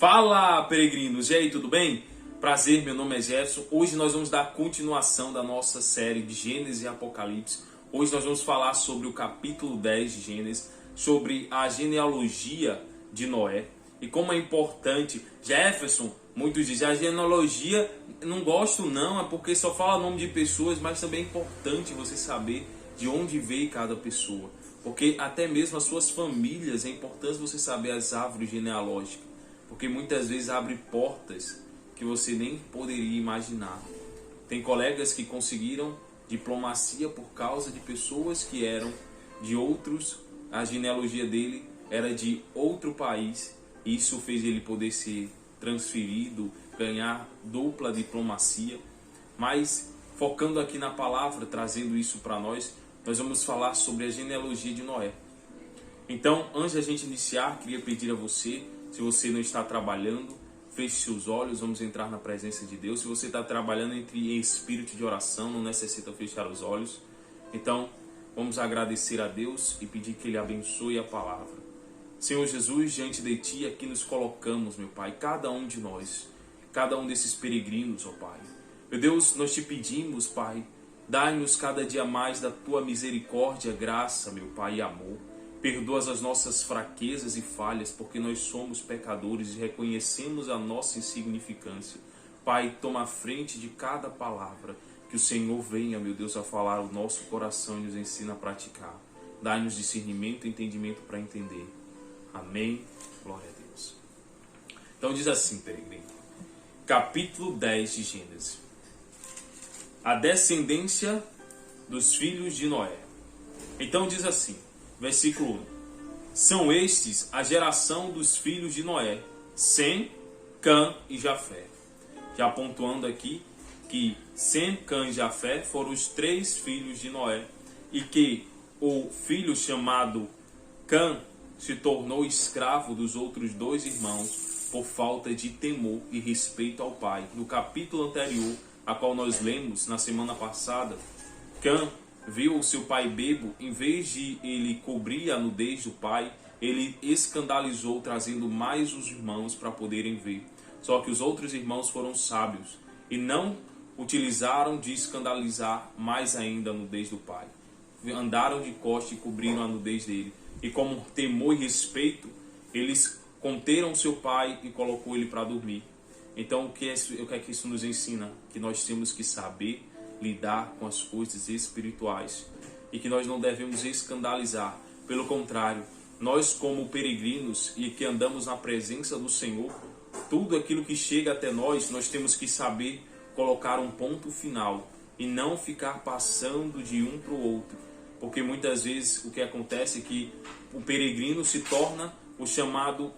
Fala, peregrinos! E aí, tudo bem? Prazer, meu nome é Jefferson. Hoje nós vamos dar continuação da nossa série de Gênesis e Apocalipse. Hoje nós vamos falar sobre o capítulo 10 de Gênesis, sobre a genealogia de Noé e como é importante. Jefferson, muitos dizem, a genealogia, não gosto não, é porque só fala nome de pessoas, mas também é importante você saber de onde veio cada pessoa. Porque até mesmo as suas famílias, é importante você saber as árvores genealógicas. Porque muitas vezes abre portas que você nem poderia imaginar. Tem colegas que conseguiram diplomacia por causa de pessoas que eram de outros, a genealogia dele era de outro país. Isso fez ele poder ser transferido, ganhar dupla diplomacia. Mas focando aqui na palavra, trazendo isso para nós vamos falar sobre a genealogia de Noé. Então, antes da gente iniciar, queria pedir a você, se você não está trabalhando, feche seus olhos, vamos entrar na presença de Deus. Se você está trabalhando, entre em espírito de oração, não necessita fechar os olhos. Então, vamos agradecer a Deus e pedir que Ele abençoe a palavra. Senhor Jesus, diante de Ti, aqui nos colocamos, meu Pai, cada um de nós, cada um desses peregrinos, ó Pai. Meu Deus, nós Te pedimos, Pai, dai-nos cada dia mais da Tua misericórdia, graça, meu Pai, e amor. Perdoa as nossas fraquezas e falhas, porque nós somos pecadores e reconhecemos a nossa insignificância. Pai, toma a frente de cada palavra, que o Senhor venha, meu Deus, a falar ao nosso coração e nos ensina a praticar. Dai-nos discernimento e entendimento para entender. Amém. Glória a Deus. Então diz assim, peregrino. Capítulo 10 de Gênesis. A descendência dos filhos de Noé. Então diz assim, versículo 1. São estes a geração dos filhos de Noé, Sem, Cã e Jafé. Já pontuando aqui que Sem, Cã e Jafé foram os três filhos de Noé e que o filho chamado Cã se tornou escravo dos outros dois irmãos por falta de temor e respeito ao pai. No capítulo anterior, a qual nós lemos na semana passada, Cã viu o seu pai bebo, em vez de ele cobrir a nudez do pai, ele escandalizou, trazendo mais os irmãos para poderem ver. Só que os outros irmãos foram sábios e não utilizaram de escandalizar mais ainda a nudez do pai. Andaram de costas e cobriram a nudez dele. E como temor e respeito, eles conteram seu pai e colocou ele para dormir. Então, o que é que isso nos ensina? Que nós temos que saber lidar com as coisas espirituais e que nós não devemos escandalizar. Pelo contrário, nós como peregrinos e que andamos na presença do Senhor, tudo aquilo que chega até nós, nós temos que saber colocar um ponto final e não ficar passando de um para o outro. Porque muitas vezes o que acontece é que o peregrino se torna o chamado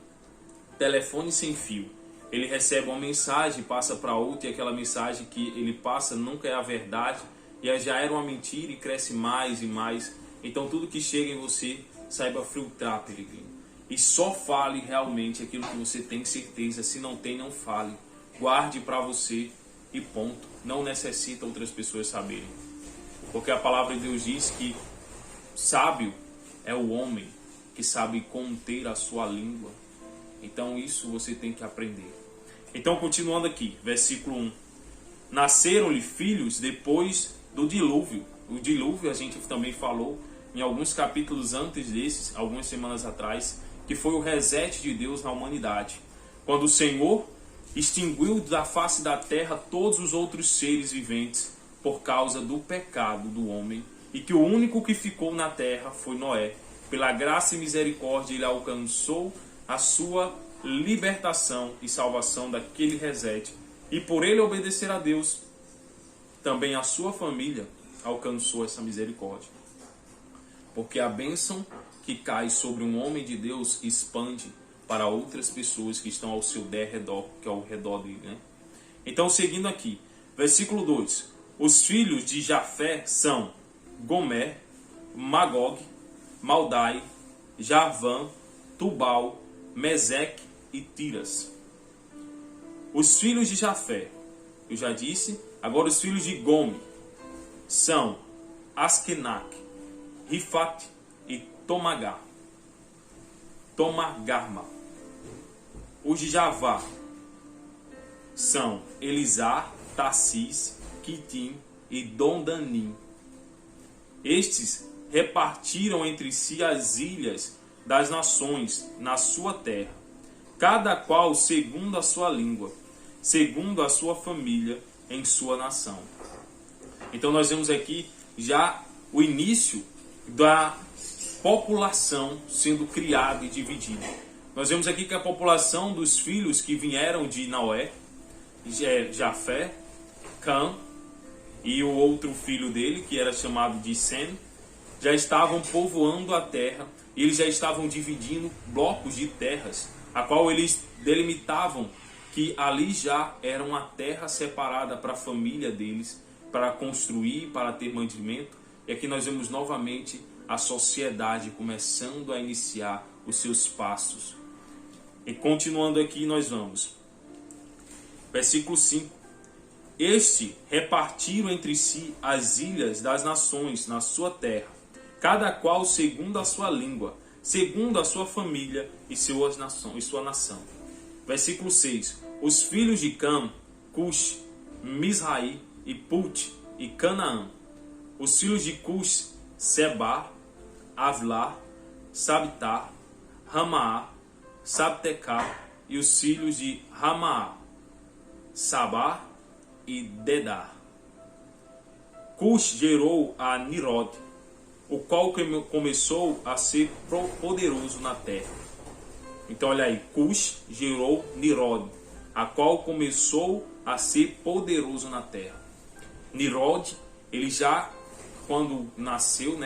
telefone sem fio. Ele recebe uma mensagem, passa para outra, e aquela mensagem que ele passa nunca é a verdade, e já era uma mentira e cresce mais e mais. Então tudo que chega em você, saiba filtrar, peregrino. E só fale realmente aquilo que você tem certeza. Se não tem, não fale. Guarde para você e ponto. Não necessita outras pessoas saberem. Porque a palavra de Deus diz que sábio é o homem que sabe conter a sua língua. Então isso você tem que aprender. Então continuando aqui, versículo 1. Nasceram-lhe filhos depois do dilúvio. O dilúvio a gente também falou em alguns capítulos antes desses, algumas semanas atrás, que foi o reset de Deus na humanidade. Quando o Senhor extinguiu da face da terra todos os outros seres viventes por causa do pecado do homem, e que o único que ficou na terra foi Noé. Pela graça e misericórdia ele alcançou a sua libertação e salvação daquele reset. E por ele obedecer a Deus, também a sua família alcançou essa misericórdia. Porque a bênção que cai sobre um homem de Deus expande para outras pessoas que estão ao seu derredor, que é ao redor dele, né? Então, seguindo aqui, versículo 2. Os filhos de Jafé são Gomer, Magog, Maldai, Javã, Tubal, Meseque e Tiras. Os filhos de Jafé, eu já disse. Agora os filhos de Gomer são Askenac, Rifat e Tomagarma. Os de Javá são Elisá, Tarsis, Quitim e Dondanim. Estes repartiram entre si as ilhas das nações na sua terra, cada qual segundo a sua língua, segundo a sua família em sua nação. Então nós vemos aqui já o início da população sendo criada e dividida. Nós vemos aqui que a população dos filhos que vieram de Noé, Jafé, Cã e o outro filho dele, que era chamado de Sem, já estavam povoando a terra. Eles já estavam dividindo blocos de terras, a qual eles delimitavam que ali já era uma terra separada para a família deles, para construir, para ter mantimento. E aqui nós vemos novamente a sociedade começando a iniciar os seus passos. E continuando aqui nós vamos. Versículo 5. Este repartiram entre si as ilhas das nações na sua terra, cada qual segundo a sua língua, segundo a sua família e sua nação. Versículo 6. Os filhos de Cam, Cush, Misraí e Put e Canaã. Os filhos de Cush, Seba, Avlá, Sabtá, Ramaá, Sabtecá. E os filhos de Ramaá, Sabá e Dedá. Cush gerou a Nirod, o qual começou a ser poderoso na terra. Então olha aí, Cush gerou Nirod, a qual começou a ser poderoso na terra. Nirod, ele já, quando nasceu,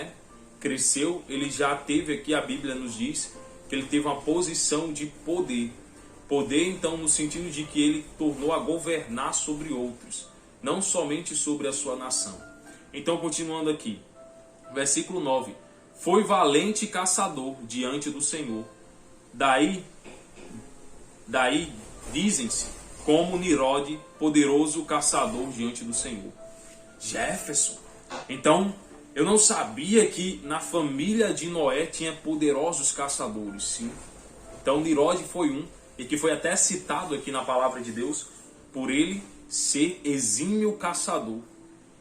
cresceu, ele já teve aqui, a Bíblia nos diz, que ele teve uma posição de poder. Poder, então, no sentido de que ele tornou a governar sobre outros, não somente sobre a sua nação. Então, continuando aqui, versículo 9. Foi valente caçador diante do Senhor. Daí dizem-se como Nirod, poderoso caçador diante do Senhor. Jefferson. Então, eu não sabia que na família de Noé tinha poderosos caçadores, sim. Então, Nirod foi um, e que foi até citado aqui na palavra de Deus, por ele ser exímio caçador.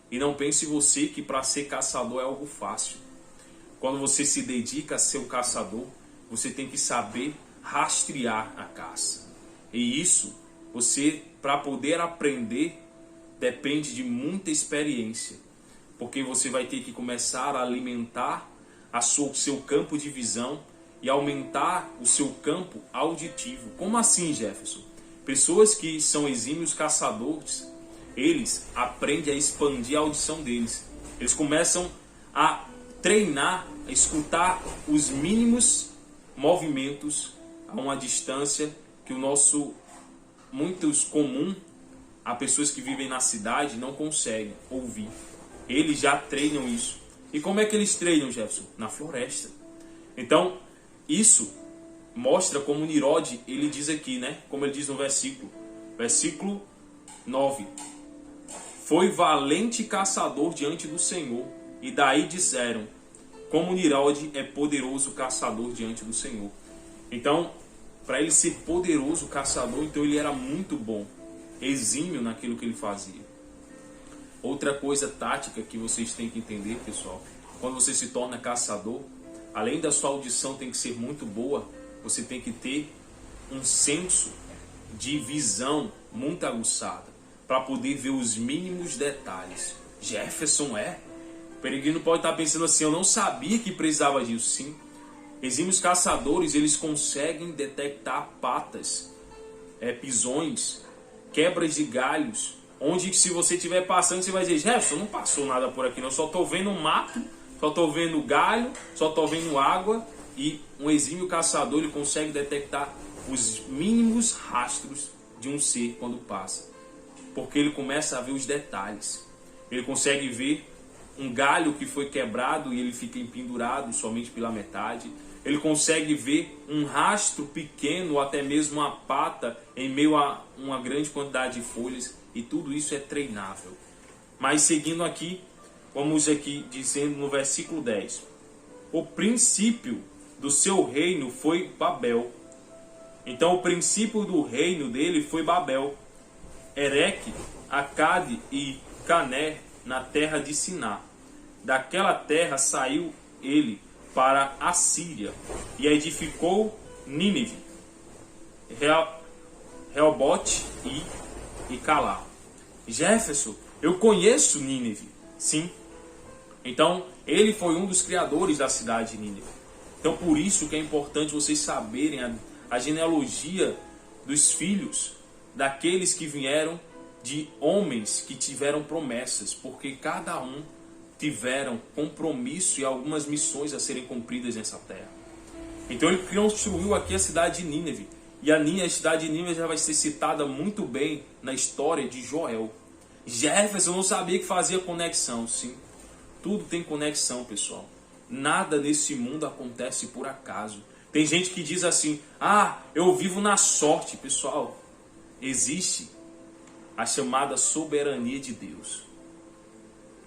E não pense você que para ser caçador é algo fácil. Quando você se dedica a ser um caçador, você tem que saber rastrear a caça. E isso, você, para poder aprender, depende de muita experiência. Porque você vai ter que começar a alimentar o seu campo de visão e aumentar o seu campo auditivo. Como assim, Jefferson? Pessoas que são exímios caçadores, eles aprendem a expandir a audição deles. Eles começam a treinar, a escutar os mínimos movimentos a uma distância que muitos comum, a pessoas que vivem na cidade não conseguem ouvir. Eles já treinam isso. E como é que eles treinam, Jefferson? Na floresta. Então, isso mostra como Nirod, ele diz aqui, como ele diz no versículo 9. Foi valente caçador diante do Senhor, e daí disseram, como Nirod é poderoso caçador diante do Senhor. Então, para ele ser poderoso caçador, então ele era muito bom, exímio naquilo que ele fazia. Outra coisa tática que vocês têm que entender, pessoal, quando você se torna caçador, além da sua audição tem que ser muito boa, você tem que ter um senso de visão muito aguçada, para poder ver os mínimos detalhes. Jefferson O peregrino pode estar pensando assim, eu não sabia que precisava disso. Sim, exímios caçadores, eles conseguem detectar patas, pisões, quebras de galhos, onde se você estiver passando, você vai dizer, Jefferson, não passou nada por aqui, não, só estou vendo um mato, só estou vendo galho, só estou vendo água. E um exímio caçador, ele consegue detectar os mínimos rastros de um ser quando passa, porque ele começa a ver os detalhes. Ele consegue ver um galho que foi quebrado e ele fica empendurado somente pela metade. Ele consegue ver um rastro pequeno ou até mesmo uma pata em meio a uma grande quantidade de folhas, e tudo isso é treinável. Mas seguindo aqui, vamos aqui dizendo no versículo 10. O princípio do seu reino foi Babel. Então o princípio do reino dele foi Babel, Ereque, Acade e Cané na terra de Siná. Daquela terra saiu ele para a Síria e edificou Nínive, Reobote e Calá. Jefferson, eu conheço Nínive, sim. Então, ele foi um dos criadores da cidade de Nínive. Então, por isso que é importante vocês saberem a genealogia dos filhos daqueles que vieram de homens que tiveram promessas, porque cada um tiveram compromisso e algumas missões a serem cumpridas nessa terra. Então ele construiu aqui a cidade de Nínive. E a cidade de Nínive já vai ser citada muito bem na história de Joel. Jefferson não sabia que fazia conexão. Sim, tudo tem conexão, pessoal. Nada nesse mundo acontece por acaso. Tem gente que diz assim, eu vivo na sorte. Pessoal, existe a chamada soberania de Deus.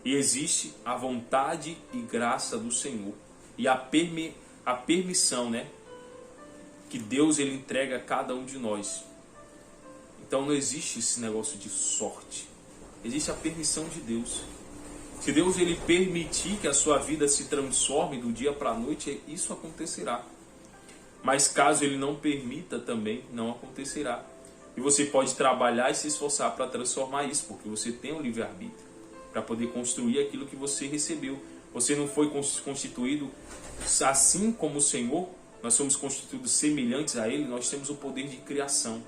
E existe a vontade e graça do Senhor. E a permissão, né? Que Deus ele entrega a cada um de nós. Então não existe esse negócio de sorte. Existe a permissão de Deus. Se Deus ele permitir que a sua vida se transforme do dia para a noite, isso acontecerá. Mas caso ele não permita também, não acontecerá. E você pode trabalhar e se esforçar para transformar isso, porque você tem um livre-arbítrio para poder construir aquilo que você recebeu. Você não foi constituído assim como o Senhor, nós somos constituídos semelhantes a Ele, nós temos o poder de criação.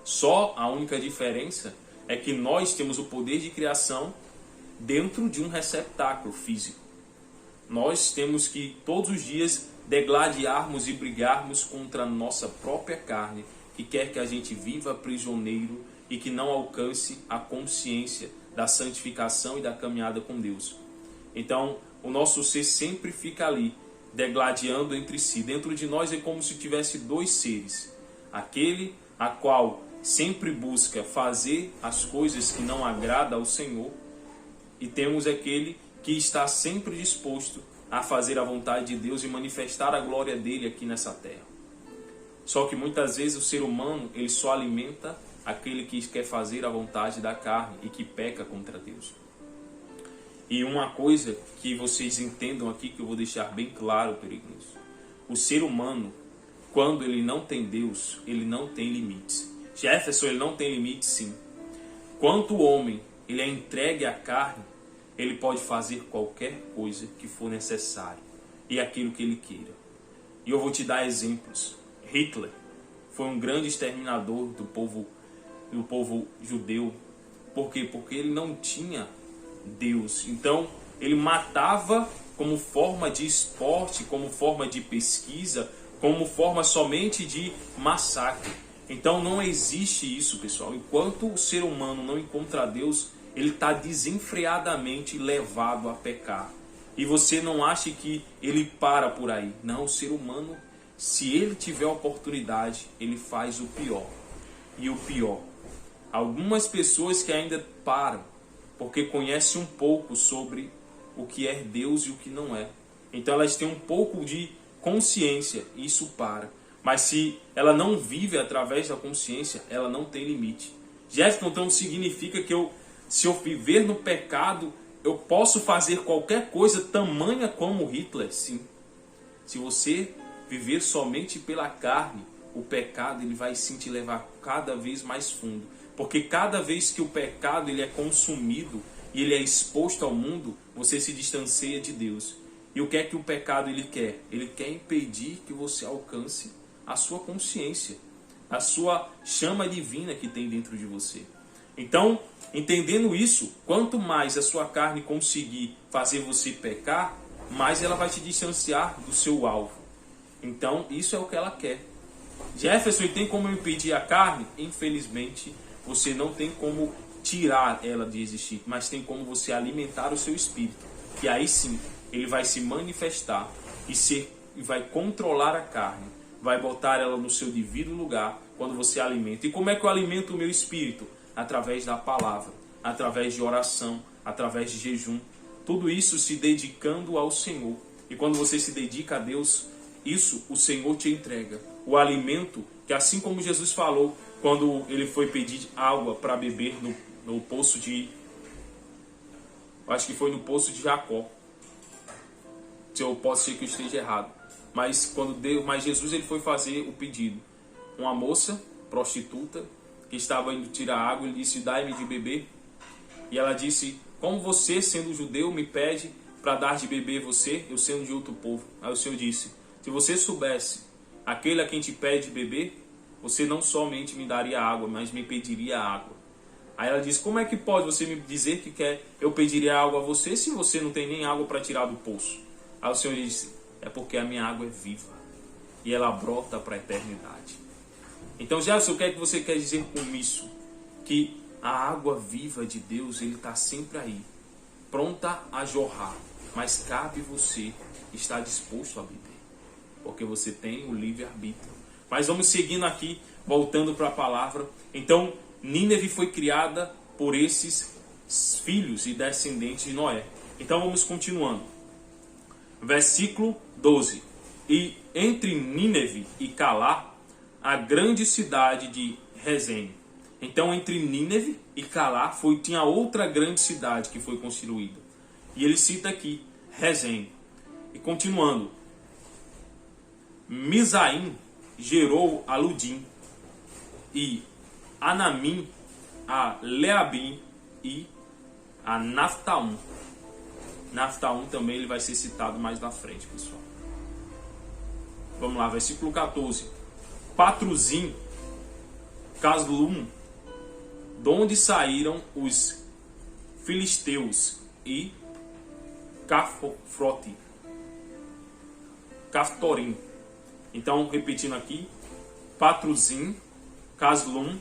Só a única diferença é que nós temos o poder de criação dentro de um receptáculo físico. Nós temos que todos os dias degladiarmos e brigarmos contra a nossa própria carne, que quer que a gente viva prisioneiro e que não alcance a consciência da santificação e da caminhada com Deus. Então, o nosso ser sempre fica ali, degladiando entre si. Dentro de nós é como se tivesse dois seres. Aquele a qual sempre busca fazer as coisas que não agradam ao Senhor, e temos aquele que está sempre disposto a fazer a vontade de Deus e manifestar a glória dele aqui nessa terra. Só que muitas vezes o ser humano ele só alimenta aquele que quer fazer a vontade da carne e que peca contra Deus. E uma coisa que vocês entendam aqui, que eu vou deixar bem claro, peregrinos. O ser humano, quando ele não tem Deus, ele não tem limites. Jefferson, ele não tem limites, sim. Quanto o homem ele é entregue à carne, ele pode fazer qualquer coisa que for necessário e aquilo que ele queira. E eu vou te dar exemplos. Hitler foi um grande exterminador do povo judeu. Por quê? Porque ele não tinha Deus. Então, ele matava como forma de esporte, como forma de pesquisa, como forma somente de massacre. Então, não existe isso, pessoal. Enquanto o ser humano não encontra Deus, ele está desenfreadamente levado a pecar. E você não acha que ele para por aí. Não, o ser humano, se ele tiver a oportunidade, ele faz o pior. E o pior, algumas pessoas que ainda param, porque conhecem um pouco sobre o que é Deus e o que não é. Então elas têm um pouco de consciência, e isso para. Mas se ela não vive através da consciência, ela não tem limite. Jefferson, então significa que se eu viver no pecado, eu posso fazer qualquer coisa tamanha como Hitler? Sim. Se você viver somente pela carne, o pecado ele vai sim te levar cada vez mais fundo. Porque cada vez que o pecado ele é consumido e ele é exposto ao mundo, você se distancia de Deus. E o que é que o pecado ele quer? Ele quer impedir que você alcance a sua consciência, a sua chama divina que tem dentro de você. Então, entendendo isso, quanto mais a sua carne conseguir fazer você pecar, mais ela vai te distanciar do seu alvo. Então, isso é o que ela quer. Jefferson, tem como impedir a carne? Infelizmente, você não tem como tirar ela de existir, mas tem como você alimentar o seu espírito. E aí sim, ele vai se manifestar e vai controlar a carne, vai botar ela no seu devido lugar quando você alimenta. E como é que eu alimento o meu espírito? Através da palavra, através de oração, através de jejum. Tudo isso se dedicando ao Senhor. E quando você se dedica a Deus, isso o Senhor te entrega. O alimento que assim como Jesus falou quando ele foi pedir água para beber no poço de... acho que foi no poço de Jacó. Se eu posso ser que eu esteja errado. Mas Jesus ele foi fazer o pedido. Uma moça prostituta que estava indo tirar água, ele disse: dai-me de beber. E ela disse: como você, sendo judeu, me pede para dar de beber você, eu sendo de outro povo? Aí o Senhor disse: se você soubesse aquele a quem te pede beber, você não somente me daria água, mas me pediria água. Aí ela disse: como é que pode você me dizer que eu pediria água a você se você não tem nem água para tirar do poço? Aí o Senhor disse: é porque a minha água é viva e ela brota para a eternidade. Então, Jefferson, o que é que você quer dizer com isso? Que a água viva de Deus, ele está sempre aí, pronta a jorrar, mas cabe você estar disposto a beber, porque você tem o livre-arbítrio. Mas vamos seguindo aqui, voltando para a palavra. Então, Nínive foi criada por esses filhos e descendentes de Noé. Então vamos continuando. Versículo 12. E entre Nínive e Calá, a grande cidade de Rezém. Então entre Nínive e Calá tinha outra grande cidade que foi construída. E ele cita aqui Rezém. E continuando. Misaim gerou a Ludim, e Anamim a Leabim e a Naftaum. Naftaum também ele vai ser citado mais na frente, pessoal. Vamos lá, versículo 14. Patruzim, Caslum, de onde saíram os filisteus, e Caftorim. Então, repetindo aqui, Patruzim, Caslum,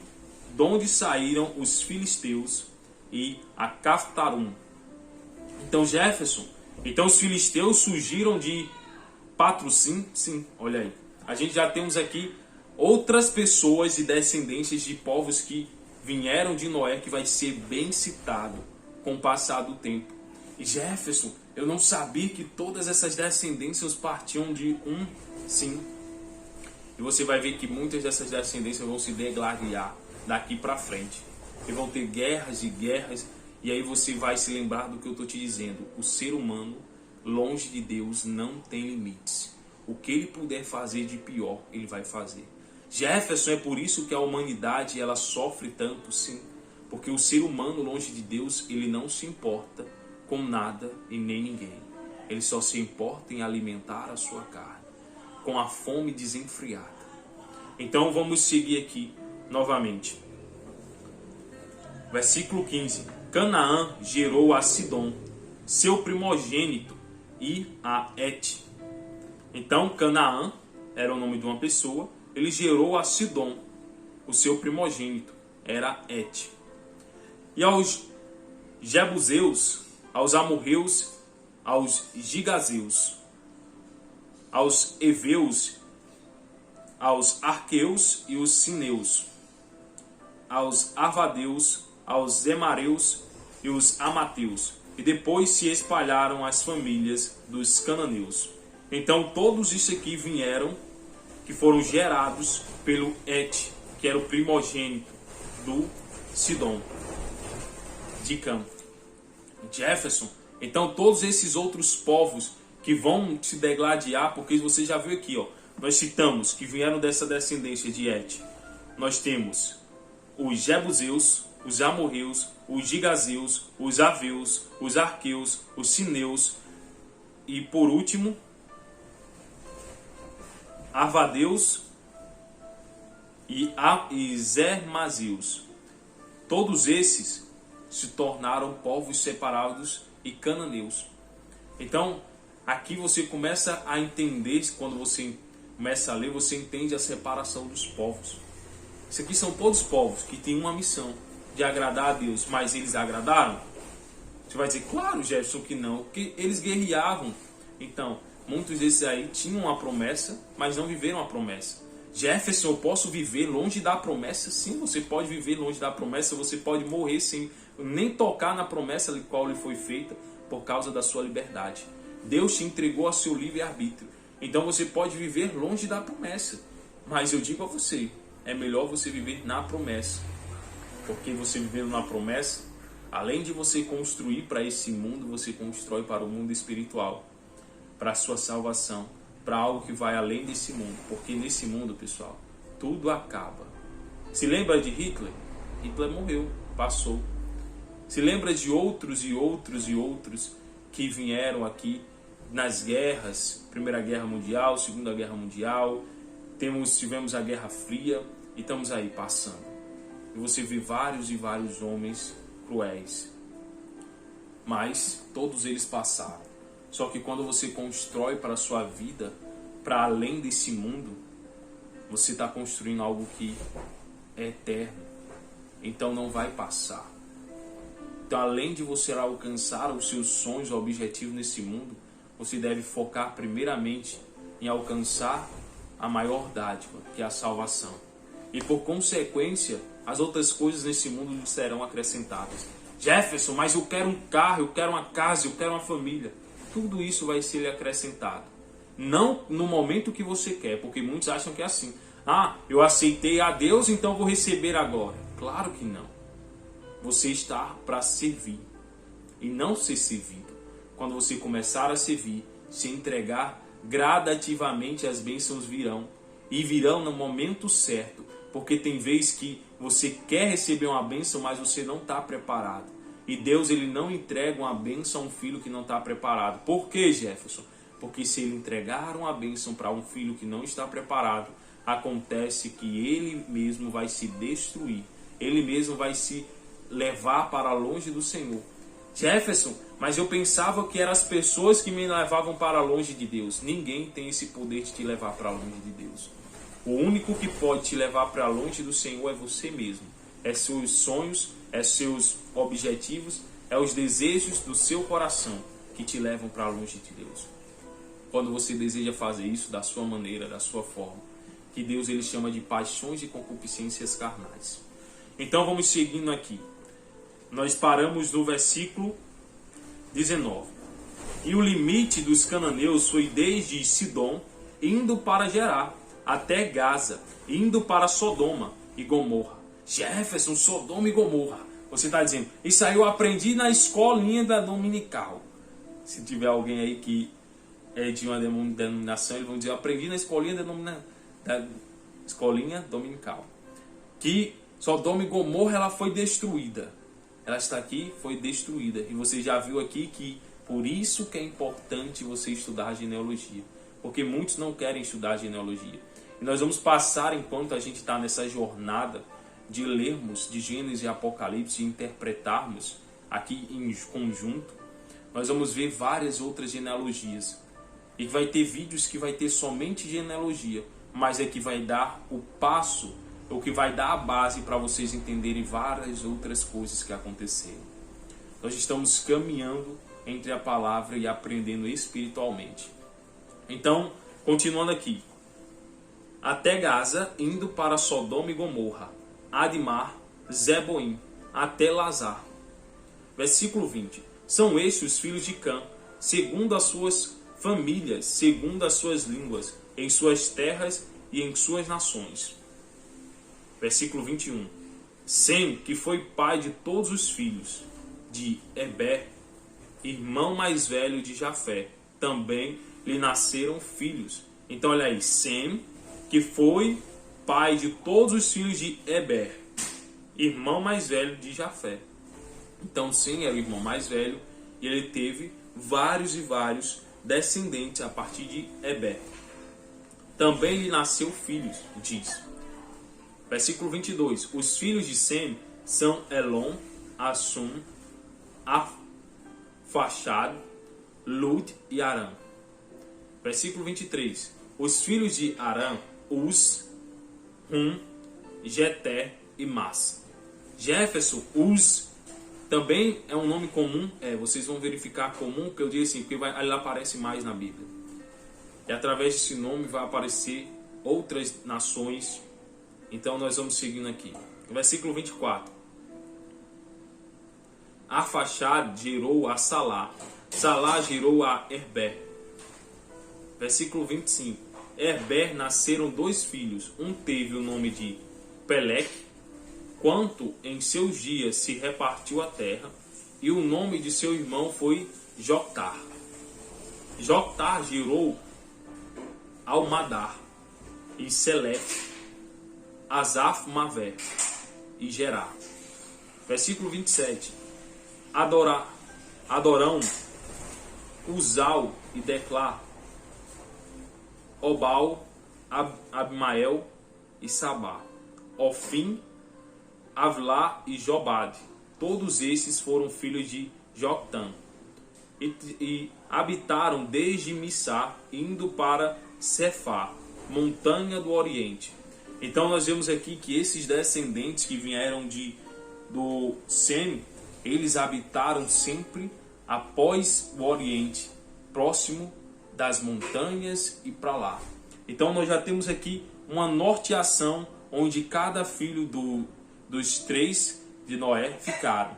de onde saíram os filisteus, e a Caftarum. Então, Jefferson, então os filisteus surgiram de Patruzim, sim, olha aí. A gente já temos aqui outras pessoas e descendentes de povos que vieram de Noé, que vai ser bem citado com o passar do tempo. E Jefferson, eu não sabia que todas essas descendências partiam de um, sim. E você vai ver que muitas dessas descendências vão se degladiar daqui para frente. E vão ter guerras e guerras. E aí você vai se lembrar do que eu estou te dizendo. O ser humano, longe de Deus, não tem limites. O que ele puder fazer de pior, ele vai fazer. Jefferson, é por isso que a humanidade ela sofre tanto, sim. Porque o ser humano, longe de Deus, ele não se importa com nada e nem ninguém. Ele só se importa em alimentar a sua carne, com a fome desenfreada. Então vamos seguir aqui novamente. Versículo 15. Canaã gerou a Sidom, seu primogênito, e a Et. Então Canaã era o nome de uma pessoa. Ele gerou a Sidom, o seu primogênito era Et. E aos Jebuseus, aos amorreus, aos gigazeus, aos heveus, aos arqueus e os sineus, aos arvadeus, aos emareus e os amateus. E depois se espalharam as famílias dos cananeus. Então todos isso aqui vieram, que foram gerados pelo Et, que era o primogênito do Sidom, de Cam. Jefferson, então todos esses outros povos que vão se degladiar, porque você já viu aqui, ó, nós citamos que vieram dessa descendência de Et. Nós temos os Jebuseus, os amorreus, os gigazeus, os aveus, os arqueus, os sineus e por último arvadeus e zermazeus. Todos esses se tornaram povos separados e cananeus. Então, aqui você começa a entender, quando você começa a ler, você entende a separação dos povos. Isso aqui são todos povos que têm uma missão de agradar a Deus, mas eles agradaram? Você vai dizer, claro, Jefferson, que não, porque eles guerreavam. Então, muitos desses aí tinham uma promessa, mas não viveram a promessa. Jefferson, eu posso viver longe da promessa? Sim, você pode viver longe da promessa, você pode morrer sem nem tocar na promessa de qual lhe foi feita por causa da sua liberdade. Deus te entregou a seu livre-arbítrio. Então você pode viver longe da promessa. Mas eu digo a você, é melhor você viver na promessa. Porque você vivendo na promessa, além de você construir para esse mundo, você constrói para o mundo espiritual, para a sua salvação, para algo que vai além desse mundo. Porque nesse mundo, pessoal, tudo acaba. Se lembra de Hitler? Hitler morreu, passou. Se lembra de outros e outros e outros que vieram aqui nas guerras, Primeira Guerra Mundial, Segunda Guerra Mundial, tivemos a Guerra Fria e estamos aí passando. E você vê vários e vários homens cruéis. Mas todos eles passaram. Só que quando você constrói para a sua vida, para além desse mundo, você está construindo algo que é eterno. Então não vai passar. Então, além de você alcançar os seus sonhos, objetivos nesse mundo, você deve focar primeiramente em alcançar a maior dádiva, que é a salvação. E por consequência, as outras coisas nesse mundo lhe serão acrescentadas. Jefferson, mas eu quero um carro, eu quero uma casa, eu quero uma família. Tudo isso vai ser lhe acrescentado. Não no momento que você quer, porque muitos acham que é assim. Ah, eu aceitei a Deus, então vou receber agora. Claro que não. Você está para servir e não ser servido. Quando você começar a servir, se entregar, gradativamente as bênçãos virão. E virão no momento certo. Porque tem vezes que você quer receber uma bênção, mas você não está preparado. E Deus ele não entrega uma bênção a um filho que não está preparado. Por quê, Jefferson? Porque se ele entregar uma bênção para um filho que não está preparado, acontece que ele mesmo vai se destruir. Ele mesmo vai se levar para longe do Senhor. Jefferson, mas eu pensava que eram as pessoas que me levavam para longe de Deus. Ninguém tem esse poder de te levar para longe de Deus. O único que pode te levar para longe do Senhor é você mesmo. É seus sonhos, é seus objetivos, é os desejos do seu coração que te levam para longe de Deus. Quando você deseja fazer isso da sua maneira, da sua forma, que Deus ele chama de paixões e concupiscências carnais. Então vamos seguindo aqui. Nós paramos no versículo 19. E o limite dos cananeus foi desde Sidom, indo para Gerar, até Gaza, indo para Sodoma e Gomorra. Jefferson, Sodoma e Gomorra. Você está dizendo, isso aí eu aprendi na escolinha da dominical. Se tiver alguém aí que é de uma denominação, eles vão dizer, eu aprendi na escolinha da escolinha dominical. Que Sodoma e Gomorra ela foi destruída. Ela está aqui, foi destruída. E você já viu aqui que por isso que é importante você estudar genealogia. Porque muitos não querem estudar genealogia. E nós vamos passar, enquanto a gente está nessa jornada, de lermos de Gênesis e Apocalipse e interpretarmos aqui em conjunto, nós vamos ver várias outras genealogias. E vai ter vídeos que vai ter somente genealogia, mas é que vai dar o passo, o que vai dar a base para vocês entenderem várias outras coisas que aconteceram. Nós estamos caminhando entre a palavra e aprendendo espiritualmente. Então, continuando aqui. Até Gaza, indo para Sodoma e Gomorra, Admar, Zeboim, até Lazar. Versículo 20. São estes os filhos de Cã, segundo as suas famílias, segundo as suas línguas, em suas terras e em suas nações. Versículo 21. Sem, que foi pai de todos os filhos de Eber, irmão mais velho de Jafé, também lhe nasceram filhos. Então olha aí, Sem, que foi pai de todos os filhos de Eber, irmão mais velho de Jafé. Então Sem era o irmão mais velho e ele teve vários e vários descendentes a partir de Eber. Também lhe nasceu filhos, diz. Versículo 22. Os filhos de Sem são Elon, Assum, Arfaxad, Lud e Aram. Versículo 23. Os filhos de Aram, Uz, Hum, Jeter e Mas. Jefferson, Uz, também é um nome comum. Vocês vão verificar comum, que eu digo assim, porque ele aparece mais na Bíblia. E através desse nome vai aparecer outras nações. Então nós vamos seguindo aqui. Versículo 24. Arfaxad gerou a Salá. Salá gerou a Herber. Versículo 25. Herber nasceram 2 filhos. Um teve o nome de Peleque, quanto em seus dias se repartiu a terra, e o nome de seu irmão foi Joctar. Joctar gerou Almadar, e Selef, Asaf Mavé e Gerá. Versículo 27. Adorão, Uzal e Declá, Obal, Abimael e Sabá, Ofim, Avlá e Jobade. Todos esses foram filhos de Joctã. E habitaram desde Missá, indo para Cefá, montanha do Oriente. Então nós vemos aqui que esses descendentes que vieram do Sem, eles habitaram sempre após o Oriente, próximo das montanhas e para lá. Então nós já temos aqui uma norteação onde cada filho dos 3 de Noé ficaram.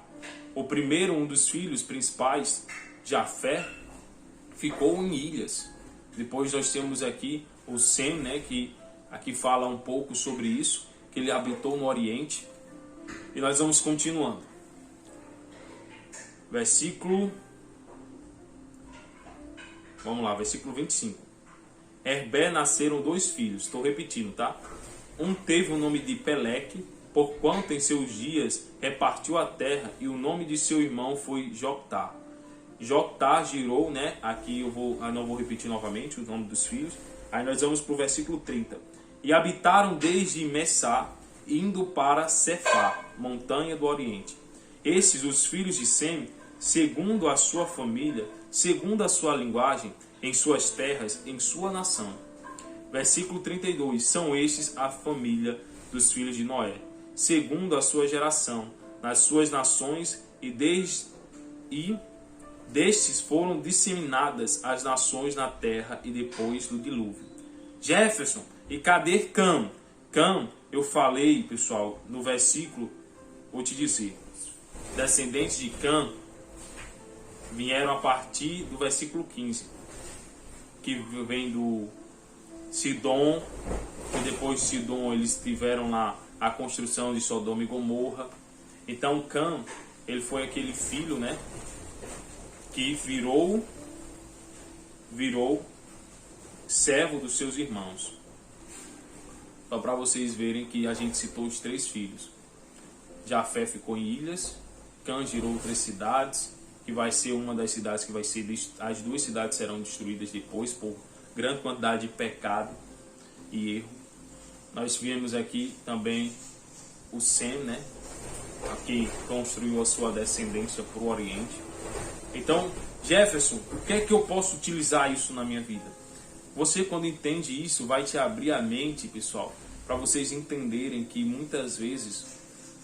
O primeiro, um dos filhos principais, Jafé, ficou em ilhas. Depois nós temos aqui o Sem, né, que aqui fala um pouco sobre isso, que ele habitou no Oriente. E nós vamos continuando. Versículo 25. Herber nasceram 2 filhos. Estou repetindo, tá? Um teve o nome de Peleque, porquanto em seus dias repartiu a terra, e o nome de seu irmão foi Joctar. Joctar gerou, né? Aqui eu não vou repetir novamente o nome dos filhos. Aí nós vamos para o versículo 30. E habitaram desde Messá, indo para Cefá, montanha do Oriente. Esses, os filhos de Sem, segundo a sua família, segundo a sua linguagem, em suas terras, em sua nação. Versículo 32. São estes a família dos filhos de Noé, segundo a sua geração, nas suas nações, e destes foram disseminadas as nações na terra e depois do dilúvio. Jefferson, e cadê Cam? Cam, eu falei, pessoal, no versículo, vou te dizer, descendentes de Cam vieram a partir do versículo 15, que vem do Sidom, e depois de Sidom eles tiveram lá a construção de Sodoma e Gomorra. Então Cam, ele foi aquele filho, né, que virou servo dos seus irmãos. Só para vocês verem que a gente citou os 3 filhos. Jafé ficou em ilhas, Cam gerou 3 cidades, que vai ser uma das cidades que vai ser, as 2 cidades serão destruídas depois por grande quantidade de pecado e erro. Nós vimos aqui também o Sem, né, que construiu a sua descendência para o Oriente. Então, Jefferson, o que é que eu posso utilizar isso na minha vida? Você, quando entende isso, vai te abrir a mente, pessoal, para vocês entenderem que muitas vezes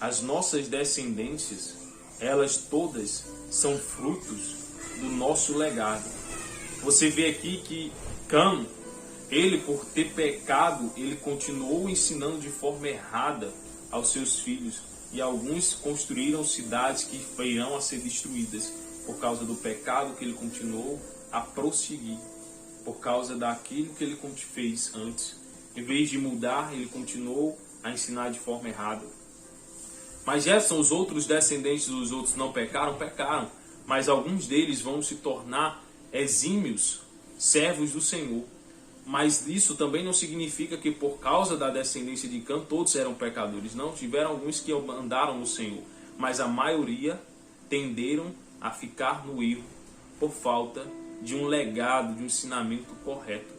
as nossas descendências, elas todas são frutos do nosso legado. Você vê aqui que Cam, ele, por ter pecado, ele continuou ensinando de forma errada aos seus filhos, e alguns construíram cidades que irão a ser destruídas por causa do pecado que ele continuou a prosseguir, por causa daquilo que ele fez antes. Em vez de mudar, ele continuou a ensinar de forma errada. Mas Jefferson, os outros descendentes dos outros não pecaram? Pecaram. Mas alguns deles vão se tornar exímios servos do Senhor. Mas isso também não significa que por causa da descendência de Cam todos eram pecadores. Não, tiveram alguns que andaram no Senhor. Mas a maioria tenderam a ficar no erro por falta de um legado, de um ensinamento correto.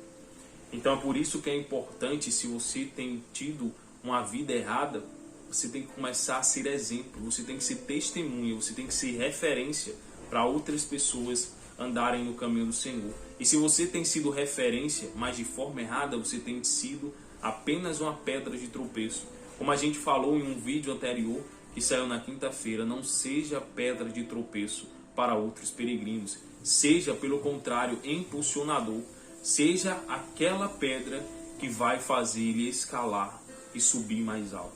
Então é por isso que é importante, se você tem tido uma vida errada, você tem que começar a ser exemplo, você tem que ser testemunha, você tem que ser referência para outras pessoas andarem no caminho do Senhor. E se você tem sido referência, mas de forma errada, você tem sido apenas uma pedra de tropeço. Como a gente falou em um vídeo anterior, que saiu na quinta-feira, não seja pedra de tropeço para outros peregrinos. Seja, pelo contrário, impulsionador. Seja aquela pedra que vai fazer ele escalar e subir mais alto.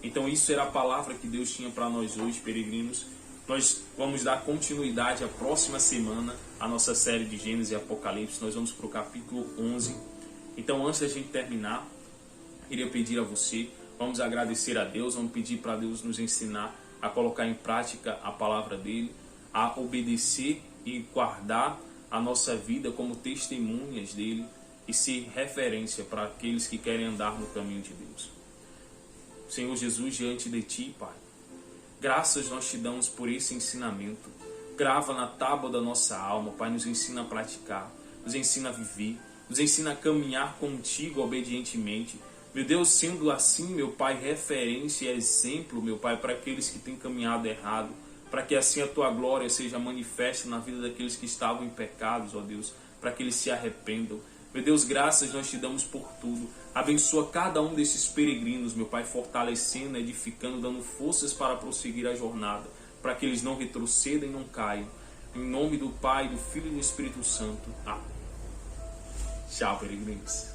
Então isso era a palavra que Deus tinha para nós hoje, peregrinos. Nós vamos dar continuidade a próxima semana à nossa série de Gênesis e Apocalipse. Nós vamos para o capítulo 11. Então, antes da gente terminar, queria pedir a você, vamos agradecer a Deus, vamos pedir para Deus nos ensinar a colocar em prática a palavra dele, a obedecer e guardar a nossa vida como testemunhas dele e ser referência para aqueles que querem andar no caminho de Deus. Senhor Jesus, diante de Ti, Pai, graças nós te damos por esse ensinamento. Grava na tábua da nossa alma, Pai, nos ensina a praticar, nos ensina a viver, nos ensina a caminhar contigo obedientemente. Meu Deus, sendo assim, meu Pai, referência e exemplo, meu Pai, para aqueles que têm caminhado errado, para que assim a Tua glória seja manifesta na vida daqueles que estavam em pecados, ó Deus, para que eles se arrependam. Meu Deus, graças nós te damos por tudo. Abençoa cada um desses peregrinos, meu Pai, fortalecendo, edificando, dando forças para prosseguir a jornada, para que eles não retrocedam e não caiam. Em nome do Pai, do Filho e do Espírito Santo. Amém. Tchau, peregrinos.